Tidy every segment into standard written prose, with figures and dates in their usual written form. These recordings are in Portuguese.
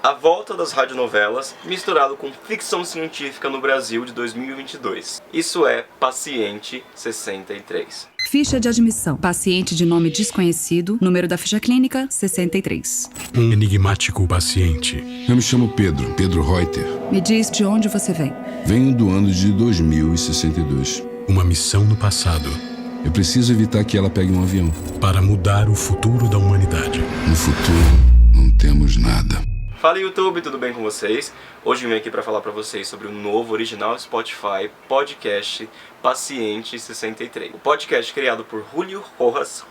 A volta das radionovelas misturado com ficção científica no Brasil de 2022. Isso é Paciente 63. Ficha de admissão. Paciente de nome desconhecido. Número da ficha clínica, 63. Um enigmático paciente. Eu me chamo Pedro Reuter. Me diz de onde você vem. Venho do ano de 2062. Uma missão no passado. Eu preciso evitar que ela pegue um avião. Para mudar o futuro da humanidade. No futuro, não temos nada. Fala YouTube, tudo bem com vocês? Hoje eu vim aqui para falar para vocês sobre o novo original Spotify podcast Paciente 63. O podcast criado por Julio Rojas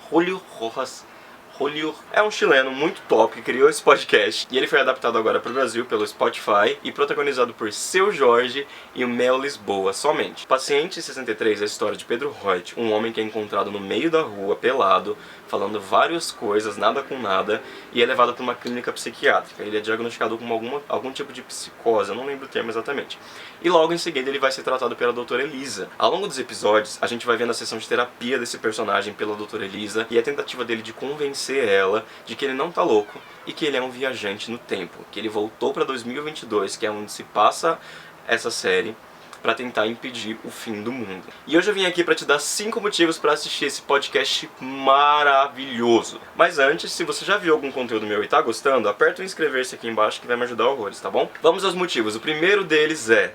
é um chileno muito top que criou esse podcast e ele foi adaptado agora para o Brasil pelo Spotify e protagonizado por Seu Jorge e o Mel Lisboa somente. Paciente 63 é a história de Pedro Reuter, um homem que é encontrado no meio da rua, pelado, falando várias coisas, nada com nada, e é levado para uma clínica psiquiátrica. Ele é diagnosticado com algum tipo de psicose, eu não lembro o termo exatamente. E logo em seguida ele vai ser tratado pela doutora Elisa. Ao longo dos episódios, a gente vai vendo a sessão de terapia desse personagem pela doutora Elisa e a tentativa dele de convencer ela de que ele não tá louco e que ele é um viajante no tempo, que ele voltou para 2022, que é onde se passa essa série, para tentar impedir o fim do mundo. E hoje eu vim aqui para te dar 5 motivos para assistir esse podcast maravilhoso. Mas antes, se você já viu algum conteúdo meu e tá gostando, aperta o inscrever-se aqui embaixo que vai me ajudar horrores, tá bom? Vamos aos motivos. O primeiro deles é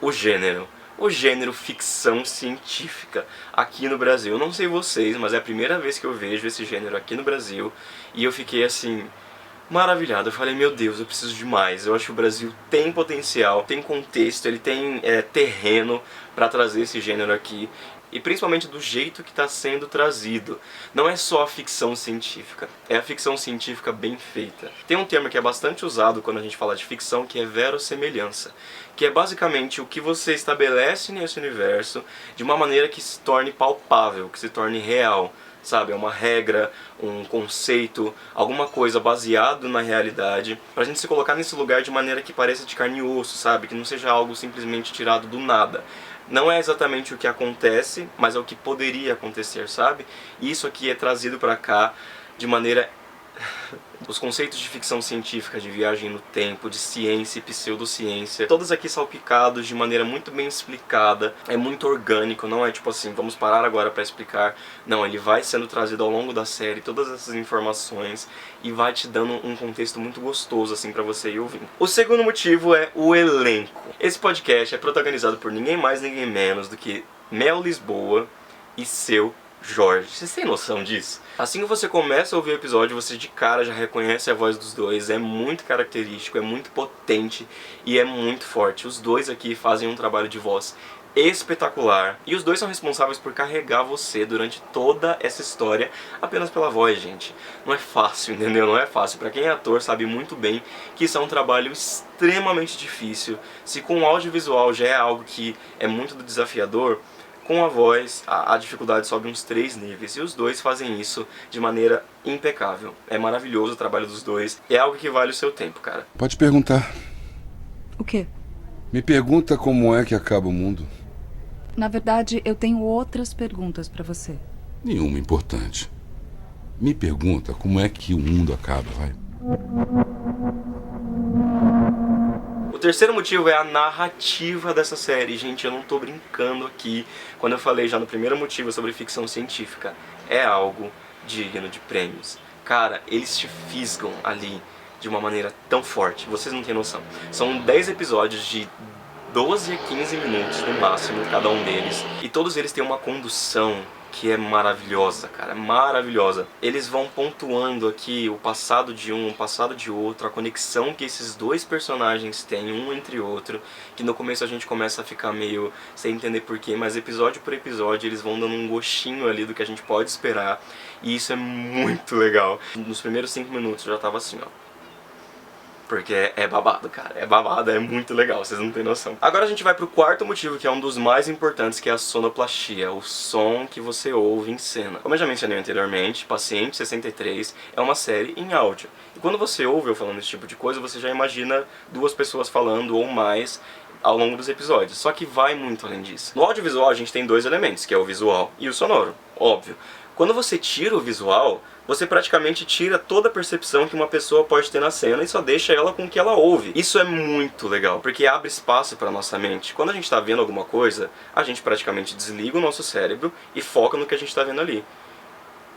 o gênero. O gênero ficção científica aqui no Brasil. Eu não sei vocês, mas é a primeira vez que eu vejo esse gênero aqui no Brasil e eu fiquei assim maravilhado. Eu falei, meu Deus, eu preciso de mais. Eu acho que o Brasil tem potencial, tem contexto, ele tem terreno para trazer esse gênero aqui. E principalmente do jeito que está sendo trazido. Não é só a ficção científica, é a ficção científica bem feita. Tem um termo que é bastante usado quando a gente fala de ficção, que é verossemelhança, que é basicamente o que você estabelece nesse universo de uma maneira que se torne palpável, que se torne real. Sabe, é uma regra, um conceito, alguma coisa baseado na realidade, pra gente se colocar nesse lugar de maneira que pareça de carne e osso, sabe, que não seja algo simplesmente tirado do nada. Não é exatamente o que acontece, mas é o que poderia acontecer, sabe? E isso aqui é trazido pra cá de maneira... Os conceitos de ficção científica, de viagem no tempo, de ciência e pseudociência, todos aqui salpicados de maneira muito bem explicada, é muito orgânico, não é tipo assim, vamos parar agora para explicar. Não, ele vai sendo trazido ao longo da série, todas essas informações, e vai te dando um contexto muito gostoso assim para você ir ouvindo. O segundo motivo é o elenco. Esse podcast é protagonizado por ninguém mais, ninguém menos do que Mel Lisboa e Seu Jorge. Vocês têm noção disso? Assim que você começa a ouvir o episódio, você de cara já reconhece a voz dos dois. É muito característico, é muito potente e é muito forte. Os dois aqui fazem um trabalho de voz espetacular. E os dois são responsáveis por carregar você durante toda essa história apenas pela voz, gente. Não é fácil, entendeu? Não é fácil. Pra quem é ator sabe muito bem que isso é um trabalho extremamente difícil. Se com o audiovisual já é algo que é muito desafiador, com a voz, a dificuldade sobe uns 3 níveis. E os dois fazem isso de maneira impecável. É maravilhoso o trabalho dos dois. É algo que vale o seu tempo, cara. Pode perguntar. O quê? Me pergunta como é que acaba o mundo. Na verdade, eu tenho outras perguntas pra você. Nenhuma importante. Me pergunta como é que o mundo acaba, vai. O terceiro motivo é a narrativa dessa série. Gente, eu não tô brincando aqui quando eu falei já no primeiro motivo sobre ficção científica. É algo digno de prêmios. Cara, eles te fisgam ali de uma maneira tão forte. Vocês não têm noção. São 10 episódios de 12 a 15 minutos no máximo, cada um deles. E todos eles têm uma condução que é maravilhosa, cara, é maravilhosa. Eles vão pontuando aqui o passado de um, o passado de outro, a conexão que esses dois personagens têm um entre outro, que no começo a gente começa a ficar meio sem entender porquê, mas episódio por episódio eles vão dando um gostinho ali do que a gente pode esperar, e isso é muito legal. Nos primeiros 5 minutos eu já tava assim, ó. Porque é babado, cara. É babado, é muito legal, vocês não têm noção. Agora a gente vai pro quarto motivo, que é um dos mais importantes, que é a sonoplastia, o som que você ouve em cena. Como eu já mencionei anteriormente, Paciente 63 é uma série em áudio. E quando você ouve eu falando esse tipo de coisa, você já imagina 2 pessoas falando ou mais ao longo dos episódios. Só que vai muito além disso. No audiovisual a gente tem 2 elementos, que é o visual e o sonoro, óbvio. Quando você tira o visual, você praticamente tira toda a percepção que uma pessoa pode ter na cena e só deixa ela com o que ela ouve. Isso é muito legal, porque abre espaço para nossa mente. Quando a gente está vendo alguma coisa, a gente praticamente desliga o nosso cérebro e foca no que a gente está vendo ali.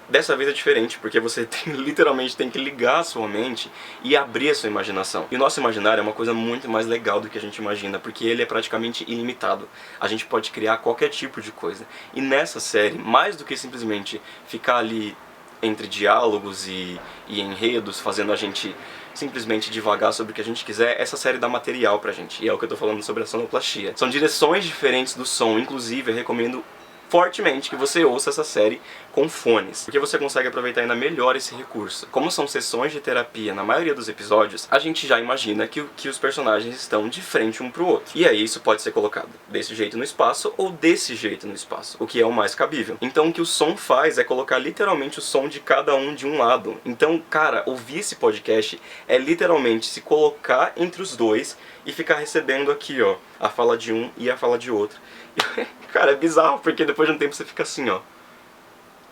Dessa vez é diferente, porque você literalmente tem que ligar a sua mente e abrir a sua imaginação. E o nosso imaginário é uma coisa muito mais legal do que a gente imagina, porque ele é praticamente ilimitado. A gente pode criar qualquer tipo de coisa. E nessa série, mais do que simplesmente ficar ali entre diálogos e enredos, fazendo a gente simplesmente divagar sobre o que a gente quiser, essa série dá material pra gente. E é o que eu tô falando sobre a sonoplastia. São direções diferentes do som, inclusive eu recomendo fortemente que você ouça essa série com fones, porque você consegue aproveitar ainda melhor esse recurso. Como são sessões de terapia na maioria dos episódios, a gente já imagina que os personagens estão de frente um pro outro. E aí isso pode ser colocado desse jeito no espaço ou desse jeito no espaço, o que é o mais cabível. Então o que o som faz é colocar literalmente o som de cada um de um lado. Então, cara, ouvir esse podcast é literalmente se colocar entre os dois e ficar recebendo aqui, ó, a fala de um e a fala de outro. Cara, é bizarro, porque depois de um tempo você fica assim, ó,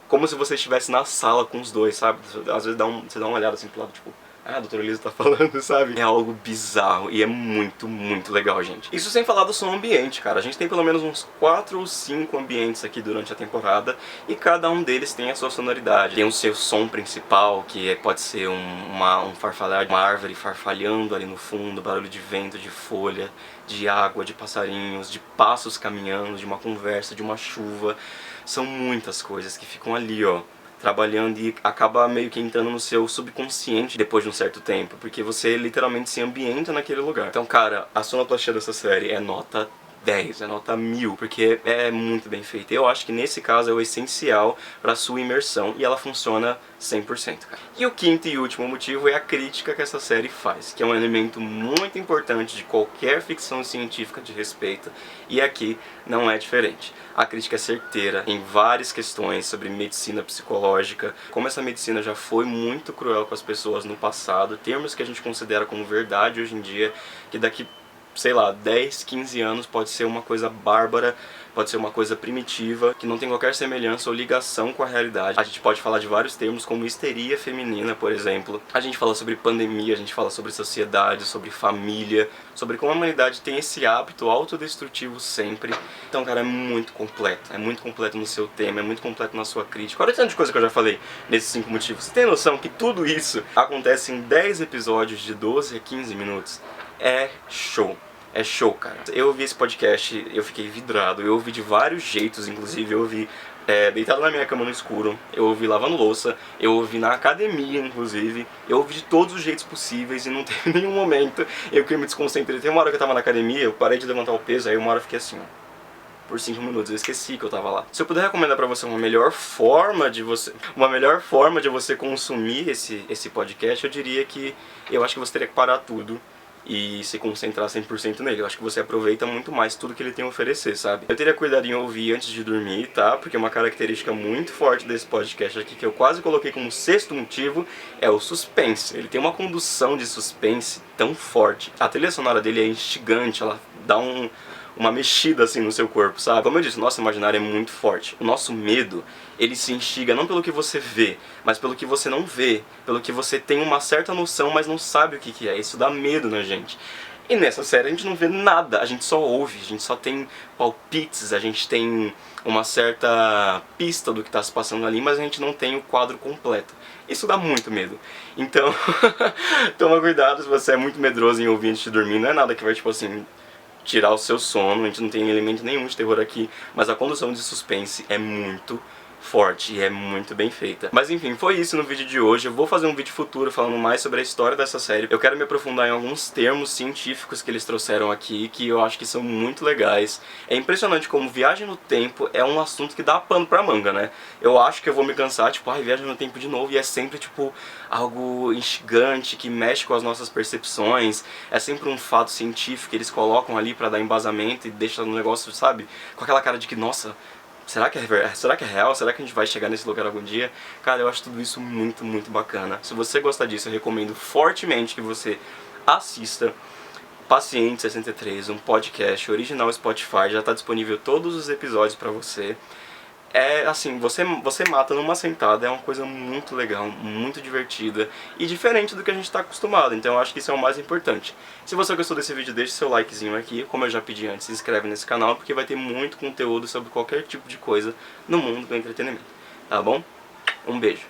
como se você estivesse na sala com os dois, sabe? Às vezes você dá uma olhada assim pro lado, tipo, a doutora Elisa tá falando, sabe? É algo bizarro e é muito, muito legal, gente. Isso sem falar do som ambiente, cara. A gente tem pelo menos uns 4 ou 5 ambientes aqui durante a temporada e cada um deles tem a sua sonoridade. Tem o seu som principal, que pode ser um farfalhar, uma árvore farfalhando ali no fundo, barulho de vento, de folha, de água, de passarinhos, de passos caminhando, de uma conversa, de uma chuva. São muitas coisas que ficam ali, ó, trabalhando e acaba meio que entrando no seu subconsciente depois de um certo tempo, porque você literalmente se ambienta naquele lugar. Então, cara, a sonoplastia dessa série é nota 10, é nota 1000, porque é muito bem feita. Eu acho que nesse caso é o essencial para sua imersão e ela funciona 100%, cara. E o quinto e último motivo é a crítica que essa série faz, que é um elemento muito importante de qualquer ficção científica de respeito, e aqui não é diferente. A crítica é certeira em várias questões sobre medicina psicológica, como essa medicina já foi muito cruel com as pessoas no passado, termos que a gente considera como verdade hoje em dia, que daqui, sei lá, 10, 15 anos pode ser uma coisa bárbara, pode ser uma coisa primitiva, que não tem qualquer semelhança ou ligação com a realidade. A gente pode falar de vários termos como histeria feminina, por exemplo. A gente fala sobre pandemia, a gente fala sobre sociedade, sobre família, sobre como a humanidade tem esse hábito autodestrutivo sempre. Então, cara, é muito completo no seu tema, é muito completo na sua crítica. Olha o tanto de coisa que eu já falei nesses 5 motivos. Você tem noção que tudo isso acontece em 10 episódios de 12 a 15 minutos? É show. É show, cara. Eu ouvi esse podcast, eu fiquei vidrado. Eu ouvi de vários jeitos, inclusive. Eu ouvi deitado na minha cama no escuro. Eu ouvi lavando louça. Eu ouvi na academia, inclusive. Eu ouvi de todos os jeitos possíveis e não teve nenhum momento eu que me desconcentrei. Tem uma hora que eu tava na academia, eu parei de levantar o peso, aí uma hora eu fiquei assim, ó, por 5 minutos, eu esqueci que eu tava lá. Se eu puder recomendar pra você uma melhor forma de você consumir esse podcast, eu diria que eu acho que você teria que parar tudo e se concentrar 100% nele. Eu acho que você aproveita muito mais tudo que ele tem a oferecer, sabe? Eu teria cuidado em ouvir antes de dormir, tá? Porque uma característica muito forte desse podcast aqui, que eu quase coloquei como 6º motivo, é o suspense. Ele tem uma condução de suspense tão forte. A trilha sonora dele é instigante, ela dá uma mexida assim no seu corpo, sabe? Como eu disse, o nosso imaginário é muito forte. O nosso medo, ele se instiga não pelo que você vê, mas pelo que você não vê, pelo que você tem uma certa noção, mas não sabe o que é. Isso dá medo na gente. E nessa série a gente não vê nada, a gente só ouve, a gente só tem palpites, a gente tem uma certa pista do que está se passando ali, mas a gente não tem o quadro completo. Isso dá muito medo. Então, toma cuidado se você é muito medroso em ouvir antes de dormir. Não é nada que vai, tipo assim, tirar o seu sono, a gente não tem elemento nenhum de terror aqui, mas a condução de suspense é muito forte e é muito bem feita. Mas enfim, foi isso no vídeo de hoje. Eu vou fazer um vídeo futuro falando mais sobre a história dessa série. Eu quero me aprofundar em alguns termos científicos que eles trouxeram aqui, que eu acho que são muito legais. É impressionante como viagem no tempo é um assunto que dá pano pra manga, né? Eu acho que eu vou me cansar, tipo, viagem no tempo de novo, e é sempre, tipo, algo instigante, que mexe com as nossas percepções. É sempre um fato científico que eles colocam ali pra dar embasamento e deixa no negócio, sabe? Com aquela cara de que, nossa, será que é real? Será que a gente vai chegar nesse lugar algum dia? Cara, eu acho tudo isso muito, muito bacana. Se você gostar disso, eu recomendo fortemente que você assista Paciente 63, um podcast original Spotify. Já está disponível todos os episódios para você. é assim, você mata numa sentada, é uma coisa muito legal, muito divertida e diferente do que a gente está acostumado, então eu acho que isso é o mais importante. Se você gostou desse vídeo, deixe seu likezinho aqui, como eu já pedi antes, se inscreve nesse canal, porque vai ter muito conteúdo sobre qualquer tipo de coisa no mundo do entretenimento, tá bom? Um beijo!